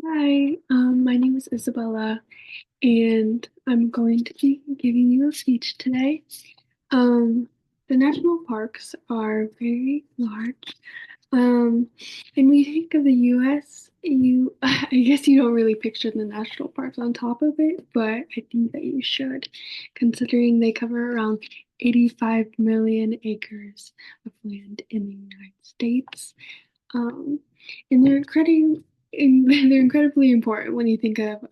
Hi, my name is Isabella, and I'm going to be giving you a speech today. Um, the national parks are very large. Um, and when you think of the US, I guess you don't really picture the national parks on top of it, but I think that you should, considering they cover around 85 million acres of land in the United States. Um, and they're incredibly important when you think of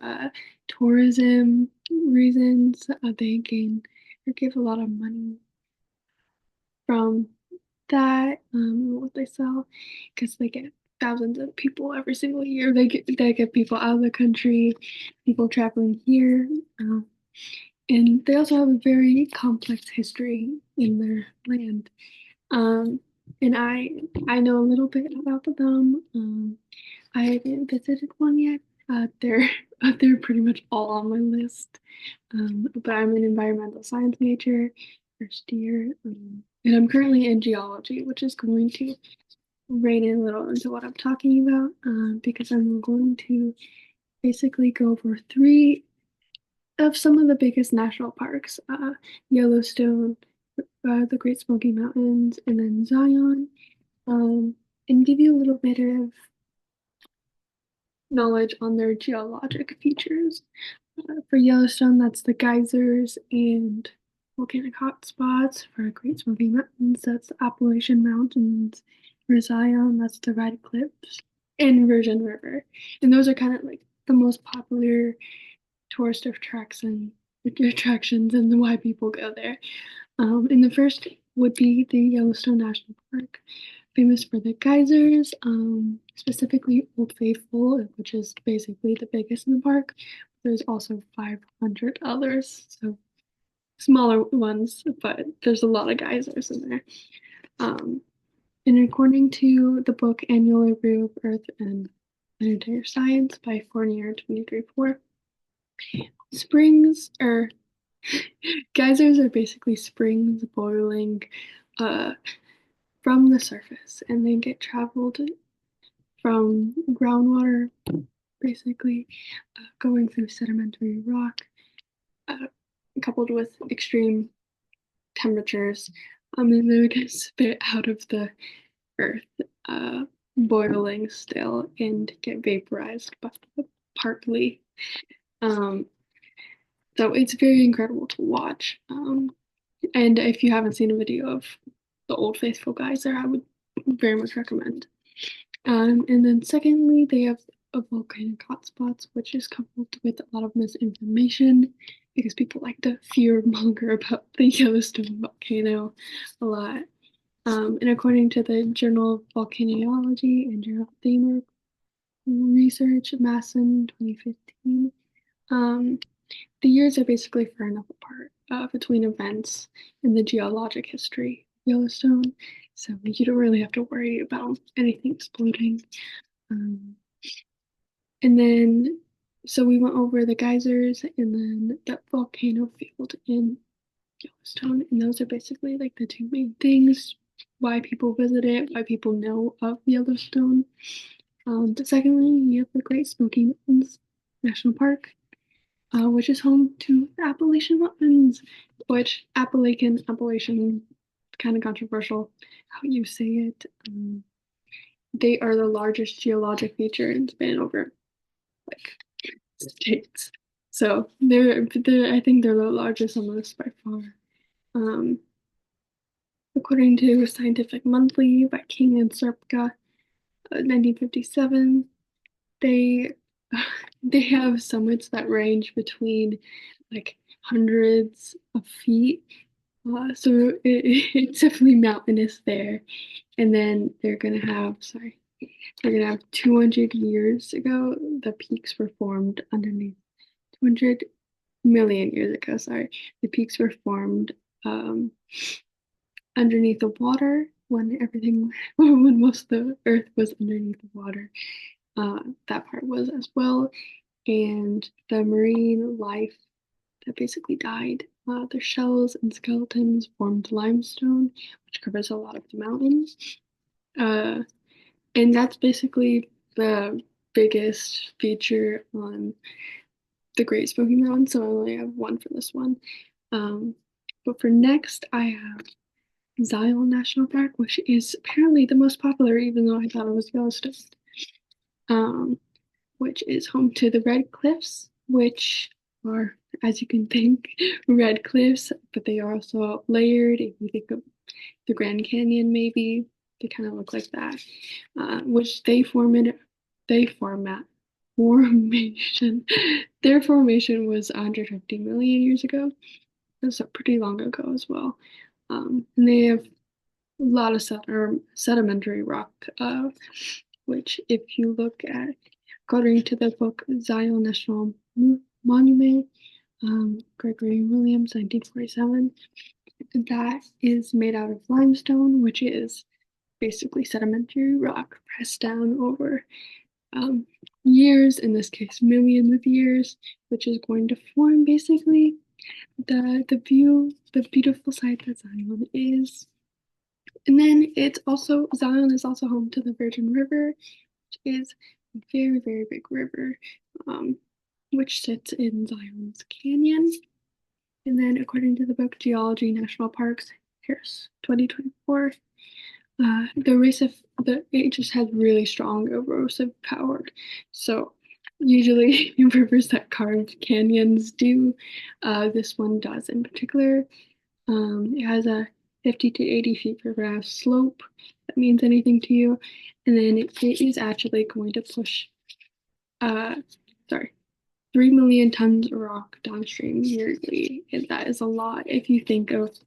tourism reasons. They gain or give a lot of money from that, what they sell, because they get thousands of people every single year. They get people out of the country, people traveling here, and they also have a very complex history in their land. Um, and I know a little bit about them. I haven't visited one yet. They're they're pretty much all on my list. But I'm an environmental science major, first year, and I'm currently in geology, which is going to rein in a little into what I'm talking about, because I'm going to basically go over three of some of the biggest national parks: Yellowstone, the Great Smoky Mountains, and then Zion, um, and give you a little bit of knowledge on their geologic features. For Yellowstone, that's the geysers and volcanic hotspots. For Great Smoky Mountains, that's the Appalachian Mountains. For Zion, that's the Red Cliffs and Virgin River. And those are kind of like the most popular tourist attractions and why people go there. And the first would be the Yellowstone National Park, famous for the geysers, specifically Old Faithful, which is basically the biggest in the park. There's also 500 others, so smaller ones, but there's a lot of geysers in there. Um, and according to the book Annual Review of Earth and Planetary Science by Fournier 2034, springs or geysers are basically springs boiling uh, from the surface, and they get traveled from groundwater, basically going through sedimentary rock, uh, coupled with extreme temperatures, and then it gets spit out of the earth, uh, boiling still, and get vaporized, but partly. Um, so it's very incredible to watch. And if you haven't seen a video of the Old Faithful geyser, I would very much recommend. And then secondly, they have a volcanic hotspots, which is coupled with a lot of misinformation because people like to fear monger about the Yellowstone volcano a lot. And according to the Journal of Volcanology and Geothermal Research, Masson 2015, um, the years are basically far enough apart between events in the geologic history of Yellowstone, so you don't really have to worry about anything exploding. Um, and then, so we went over the geysers and then the volcano field in Yellowstone, and those are basically like the two main things: why people visit it, why people know of Yellowstone. But secondly, you have the Great Smoky Mountains National Park, which is home to the Appalachian Mountains, which Appalachian, kind of controversial how you say it. They are the largest geologic feature and span over like states. So I think they're the largest on the list by far. Um, According to Scientific Monthly by King and Serpka, 1957, they they have summits that range between like hundreds of feet. It's definitely mountainous there. And then they're gonna have 200 years ago, the peaks were formed underneath 200 million years ago, sorry. The peaks were formed um, underneath the water when when most of the earth was underneath the water. That part was as well. And the marine life that basically died, their shells and skeletons formed limestone, which covers a lot of the mountains. Uh, and that's basically the biggest feature on the Great Smoky Mountains, so I only have one for this one. Um, but for next, I have Zion National Park, which is apparently the most popular, even though I thought it was Yellowstone. Um, which is home to the Red Cliffs, which are, as you can think, red cliffs, but they are also layered. If you think of the Grand Canyon, maybe they kind of look like that, which they format formation. Their formation was 150 million years ago. That's pretty long ago as well. And they have a lot of sedimentary rock, which if you look at, according to the book Zion National Monument, Gregory Williams, 1947, that is made out of limestone, which is basically sedimentary rock pressed down over um, years, in this case, millions of years, which is going to form basically the beautiful site that Zion is. And then Zion is also home to the Virgin River, which is a very, very big river, um, which sits in Zion's Canyon. And then, according to the book Geology National Parks, Harris 2024, it just has really strong erosive power. So usually rivers that carve canyons do. This one does in particular. It has a 50 to 80 feet per graph slope. If that means anything to you. And then it is actually going to push, uh, sorry, 3 million tons of rock downstream yearly. And that is a lot if you think of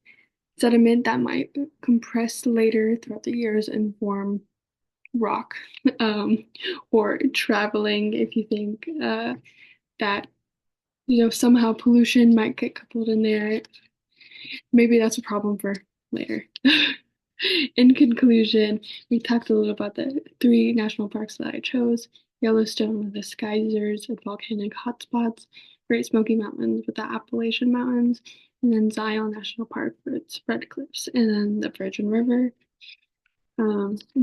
sediment that might compress later throughout the years and form rock. Um, or traveling, if you think that, somehow pollution might get coupled in there. Maybe that's a problem for later. In conclusion, we talked a little about the three national parks that I chose: Yellowstone with the geysers and volcanic hotspots, Great Smoky Mountains with the Appalachian Mountains, and then Zion National Park for its red cliffs, and then the Virgin River.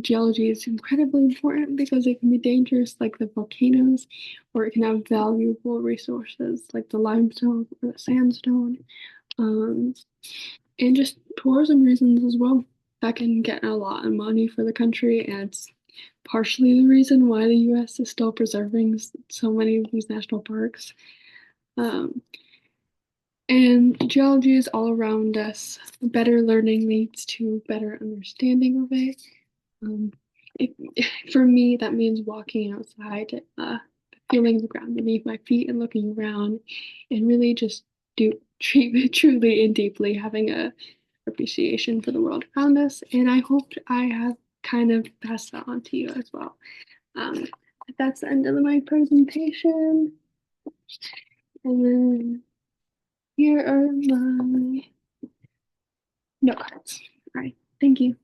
Geology is incredibly important because it can be dangerous, like the volcanoes, or it can have valuable resources like the limestone or the sandstone. Um, and just tourism reasons as well. That can get a lot of money for the country, and it's partially the reason why the US is still preserving so many of these national parks. Um, and geology is all around us. Better learning leads to better understanding of it. Um, it for me, that means walking outside, feeling the ground beneath my feet and looking around, and really just truly and deeply having a appreciation for the world around us. And I hope I have kind of passed that on to you as well. Um, that's the end of my presentation. And then here are my note cards. All right, thank you.